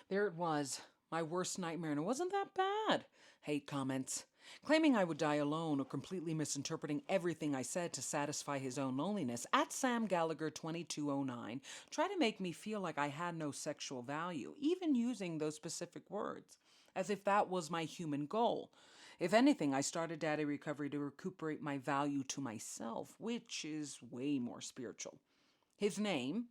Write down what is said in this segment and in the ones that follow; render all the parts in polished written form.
There it was, my worst nightmare, and it wasn't that bad. Hate comments. Claiming I would die alone or completely misinterpreting everything I said to satisfy his own loneliness, at Sam Gallagher 2209 tried to make me feel like I had no sexual value, even using those specific words, as if that was my human goal. If anything, I started Daddy Recovery to recuperate my value to myself, which is way more spiritual. His name,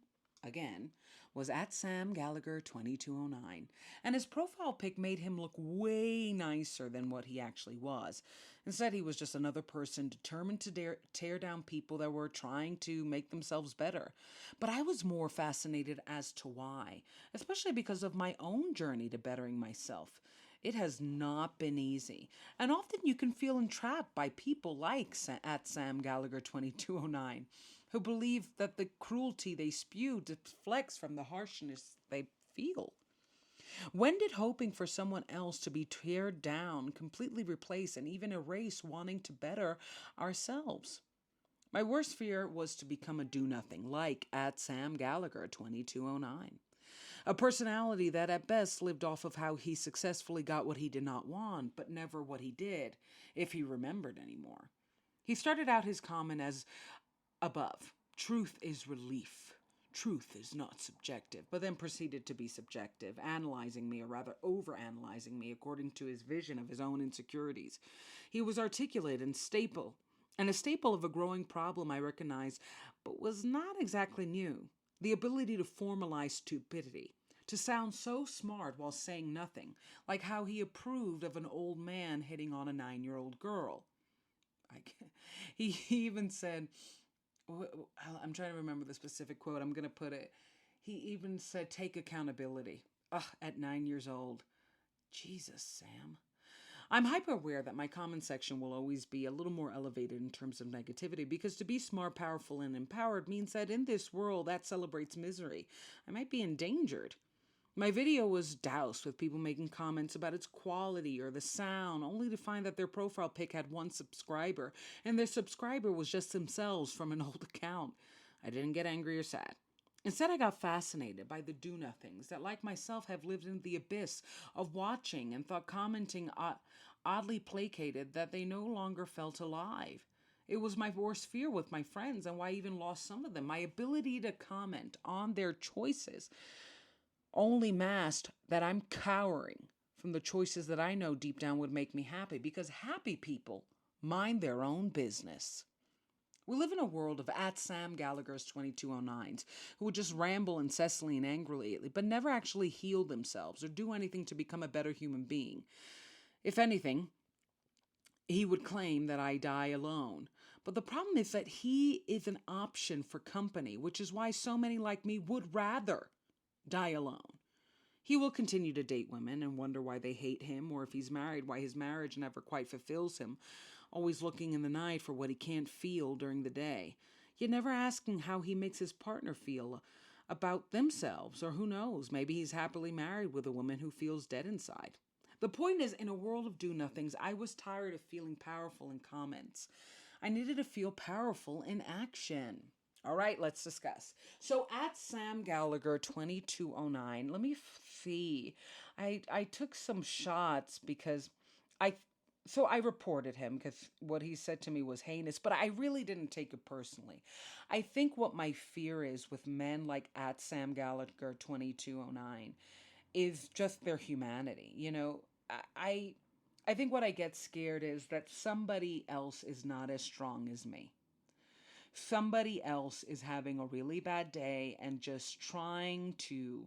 again, was at Sam Gallagher 2209, and his profile pic made him look way nicer than what he actually was. Instead, he was just another person determined to tear down people that were trying to make themselves better. But I was more fascinated as to why, especially because of my own journey to bettering myself. It has not been easy, and often you can feel entrapped by people like at Sam Gallagher 2209, who believe that the cruelty they spew deflects from the harshness they feel. When did hoping for someone else to be teared down completely replace and even erase wanting to better ourselves? My worst fear was to become a do nothing, like at Sam Gallagher 2209. A personality that at best lived off of how he successfully got what he did not want, but never what he did, if he remembered anymore. He started out his comment as above: truth is relief. Truth is not subjective, but then proceeded to be subjective, analyzing me, or rather overanalyzing me, according to his vision of his own insecurities. He was articulate and a staple of a growing problem I recognized, but was not exactly new: the ability to formalize stupidity, to sound so smart while saying nothing, like how he approved of an old man hitting on a 9-year-old girl. I, he even said, I'm trying to remember the specific quote. I'm going to put it. He even said, take accountability. Ugh, at 9 years old. Jesus, Sam. I'm hyper aware that my comment section will always be a little more elevated in terms of negativity, because to be smart, powerful, and empowered means that in this world that celebrates misery, I might be endangered. My video was doused with people making comments about its quality or the sound, only to find that their profile pic had one subscriber, and their subscriber was just themselves from an old account. I didn't get angry or sad. Instead, I got fascinated by the do-nothings that, like myself, have lived in the abyss of watching and thought commenting oddly placated that they no longer felt alive. It was my worst fear with my friends, and why I even lost some of them. My ability to comment on their choices only masked that I'm cowering from the choices that I know deep down would make me happy, because happy people mind their own business. We live in a world of at Sam Gallagher's 2209s who would just ramble incessantly and angrily, but never actually heal themselves or do anything to become a better human being. If anything, he would claim that I die alone. But the problem is that he is an option for company, which is why so many like me would rather die alone. He will continue to date women and wonder why they hate him, or if he's married, why his marriage never quite fulfills him, always looking in the night for what he can't feel during the day, yet never asking how he makes his partner feel about themselves, or who knows, maybe he's happily married with a woman who feels dead inside. The point is, in a world of do-nothings, I was tired of feeling powerful in comments. I needed to feel powerful in action. All right, let's discuss. So at Sam Gallagher 2209, let me see. I took some shots because I I reported him because what he said to me was heinous, but I really didn't take it personally. I think what my fear is with men like at Sam Gallagher 2209 is just their humanity. I think what I get scared is that somebody else is not as strong as me. Somebody else is having a really bad day and just trying to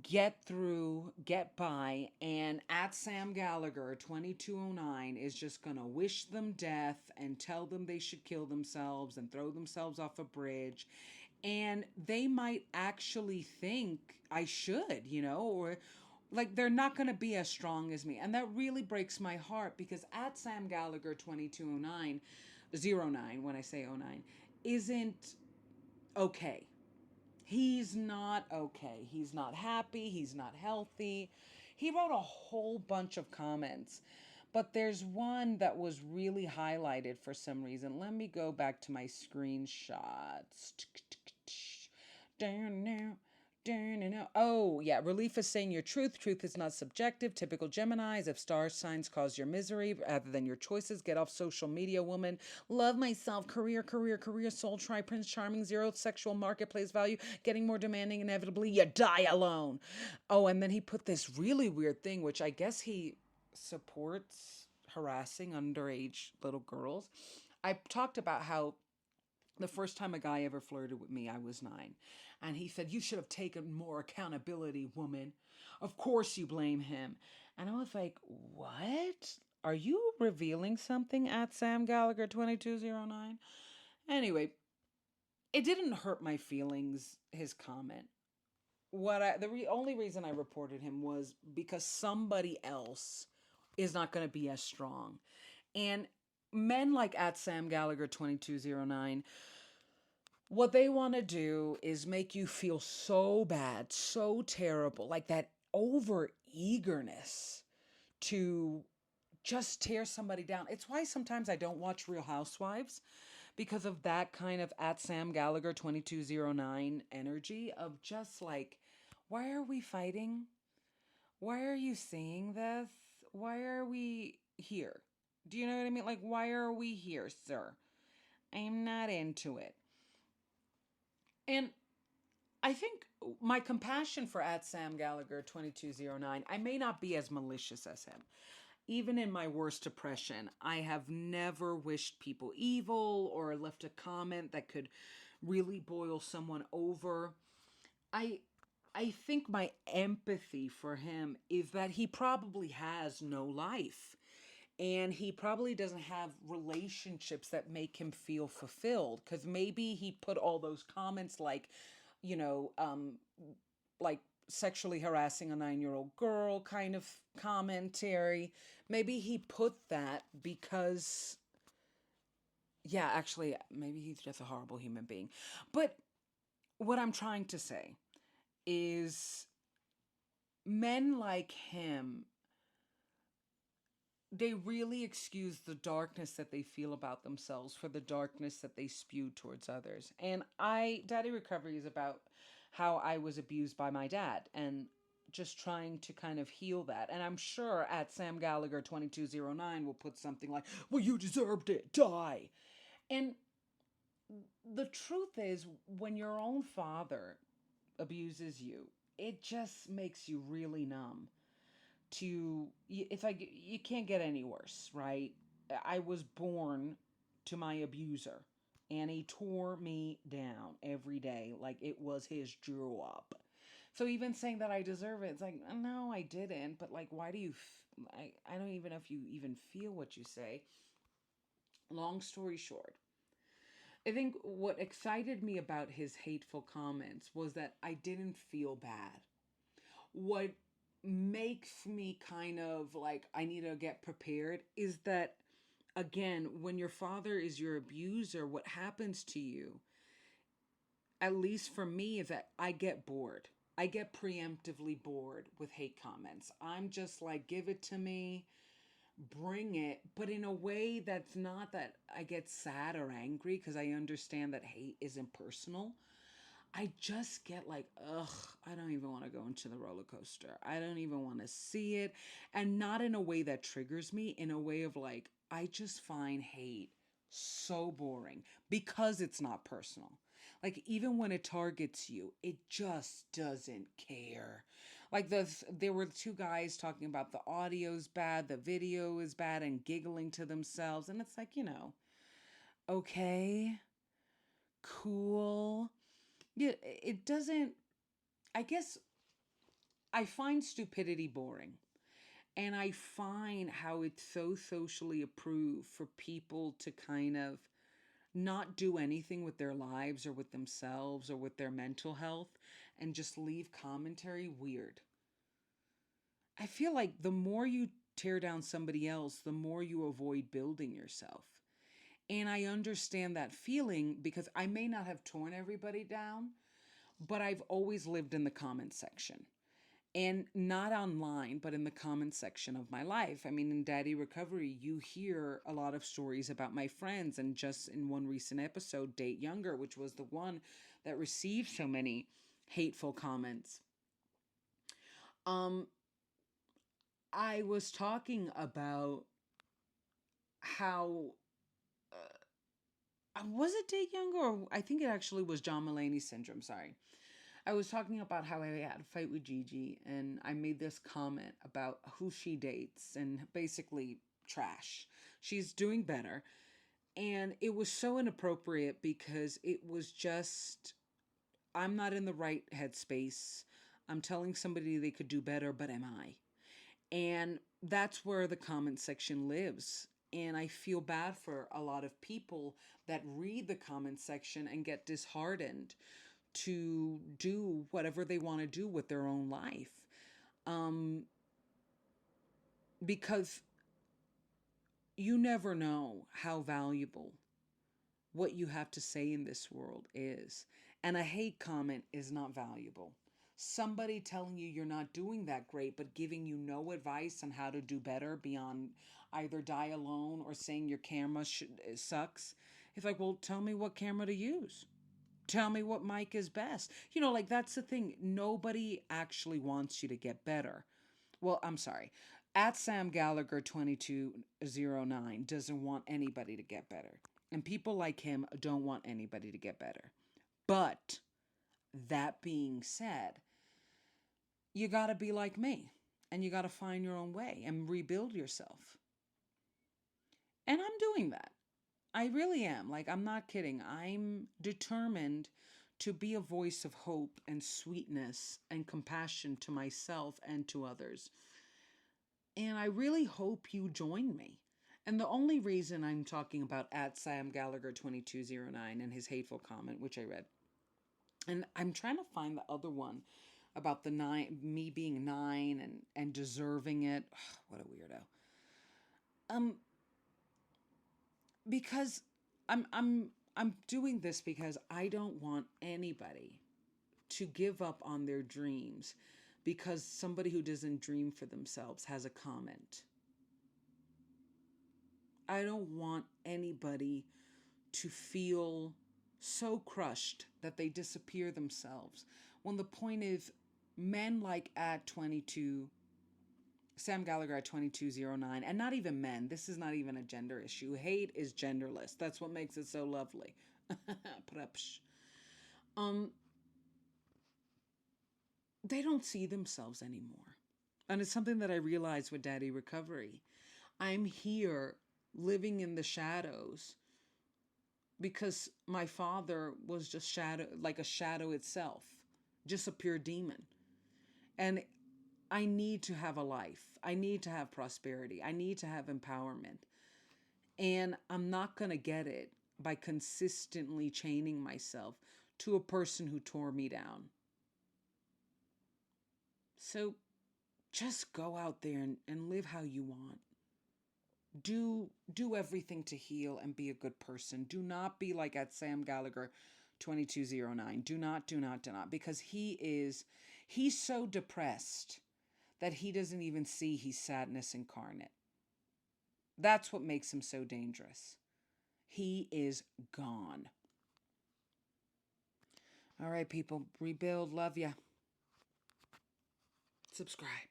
get through, get by, and at Sam Gallagher 2209 is just going to wish them death and tell them they should kill themselves and throw themselves off a bridge. And they might actually think I should, or like they're not going to be as strong as me. And that really breaks my heart, because at Sam Gallagher 2209, 09, when I say oh 09, isn't okay. He's not okay. He's not happy. He's not healthy. He wrote a whole bunch of comments, but there's one that was really highlighted for some reason. Let me go back to my screenshots. Down now. Oh, yeah. Relief is saying your truth. Truth is not subjective. Typical Geminis. If star signs cause your misery rather than your choices, get off social media, woman. Love myself. Career, career, career. Soul try. Prince Charming. Zero sexual marketplace value. Getting more demanding. Inevitably, you die alone. Oh, and then he put this really weird thing, which I guess he supports harassing underage little girls. I talked about how the first time a guy ever flirted with me, I was 9. And he said, "You should have taken more accountability, woman. Of course you blame him." And I was like, "What? Are you revealing something at Sam Gallagher 2209?" Anyway, it didn't hurt my feelings, his comment. Only reason I reported him was because somebody else is not going to be as strong. And men like at Sam Gallagher 2209, what they want to do is make you feel so bad, so terrible, like that over eagerness to just tear somebody down. It's why sometimes I don't watch Real Housewives, because of that kind of at Sam Gallagher 2209 energy of just like, why are we fighting? Why are you seeing this? Why are we here? Do you know what I mean? Like, why are we here, sir? I'm not into it. And I think my compassion for at Sam Gallagher 2209, I may not be as malicious as him. Even in my worst depression, I have never wished people evil or left a comment that could really boil someone over. I I think my empathy for him is that he probably has no life, and he probably doesn't have relationships that make him feel fulfilled, because maybe he put all those comments like, you know, like sexually harassing a 9-year-old girl kind of commentary. Maybe he put that because, yeah, actually, maybe he's just a horrible human being. But what I'm trying to say is men like him, they really excuse the darkness that they feel about themselves for the darkness that they spew towards others. And Daddy Recovery is about how I was abused by my dad and just trying to kind of heal that. And I'm sure at Sam Gallagher 2209 will put something like, "Well, you deserved it, die." And the truth is, when your own father abuses you, it just makes you really numb. It's like you can't get any worse, right? I was born to my abuser, and he tore me down every day like it was his job. So even saying that I deserve it, it's like, no, I didn't. But like, why do you? I don't even know if you even feel what you say. Long story short, I think what excited me about his hateful comments was that I didn't feel bad. What makes me kind of like I need to get prepared is that, again, when your father is your abuser, what happens to you, at least for me, is that I get bored. I get preemptively bored with hate comments. I'm just like, give it to me, bring it, but in a way that's not that I get sad or angry, because I understand that hate isn't personal. I just get like, ugh, I don't even want to go into the roller coaster. I don't even want to see it. And not in a way that triggers me, in a way of like, I just find hate so boring because it's not personal. Like, even when it targets you, it just doesn't care. Like, there were two guys talking about the audio's bad, the video is bad, and giggling to themselves. And it's like, okay, cool. Yeah, it doesn't. I guess I find stupidity boring. And I find how it's so socially approved for people to kind of not do anything with their lives or with themselves or with their mental health and just leave commentary weird. I feel like the more you tear down somebody else, the more you avoid building yourself. And I understand that feeling because I may not have torn everybody down, but I've always lived in the comment section. And not online, but in the comment section of my life. I mean, in Daddy Recovery, you hear a lot of stories about my friends. And just in one recent episode, Date Younger, which was the one that received so many hateful comments. Um, I was talking about how was it Date Younger, or I think it actually was John Mulaney syndrome. Sorry. I was talking about how I had a fight with Gigi, and I made this comment about who she dates and basically trash. She's doing better. And it was so inappropriate because it was just, I'm not in the right headspace. I'm telling somebody they could do better, but am I? And that's where the comment section lives. And I feel bad for a lot of people that read the comment section and get disheartened to do whatever they want to do with their own life. Um, because you never know how valuable what you have to say in this world is. And a hate comment is not valuable. Somebody telling you you're not doing that great, but giving you no advice on how to do better beyond either die alone or saying your camera sucks. It's like, well, tell me what camera to use. Tell me what mic is best. Like that's the thing. Nobody actually wants you to get better. Well, I'm sorry. At Sam Gallagher 2209 doesn't want anybody to get better. And people like him don't want anybody to get better. But that being said, you got to be like me and you got to find your own way and rebuild yourself. And I'm doing that. I really am. Like, I'm not kidding. I'm determined to be a voice of hope and sweetness and compassion to myself and to others. And I really hope you join me. And the only reason I'm talking about at Sam Gallagher 2209 and his hateful comment, which I read, and I'm trying to find the other one about the me being 9 and deserving it. What a weirdo. Because I'm doing this because I don't want anybody to give up on their dreams because somebody who doesn't dream for themselves has a comment. I don't want anybody to feel so crushed that they disappear themselves. When the point is, men like at 22, Sam Gallagher at 2209, and not even men, this is not even a gender issue. Hate is genderless. That's what makes it so lovely. They don't see themselves anymore. And it's something that I realized with Daddy Recovery. I'm here living in the shadows because my father was just like a shadow itself, just a pure demon. And I need to have a life. I need to have prosperity. I need to have empowerment. And I'm not going to get it by consistently chaining myself to a person who tore me down. So just go out there and live how you want. Do everything to heal and be a good person. Do not be like at Sam Gallagher 2209. Do not, because he's so depressed that he doesn't even see he's sadness incarnate. That's what makes him so dangerous. He is gone. All right, people, rebuild. Love ya. Subscribe.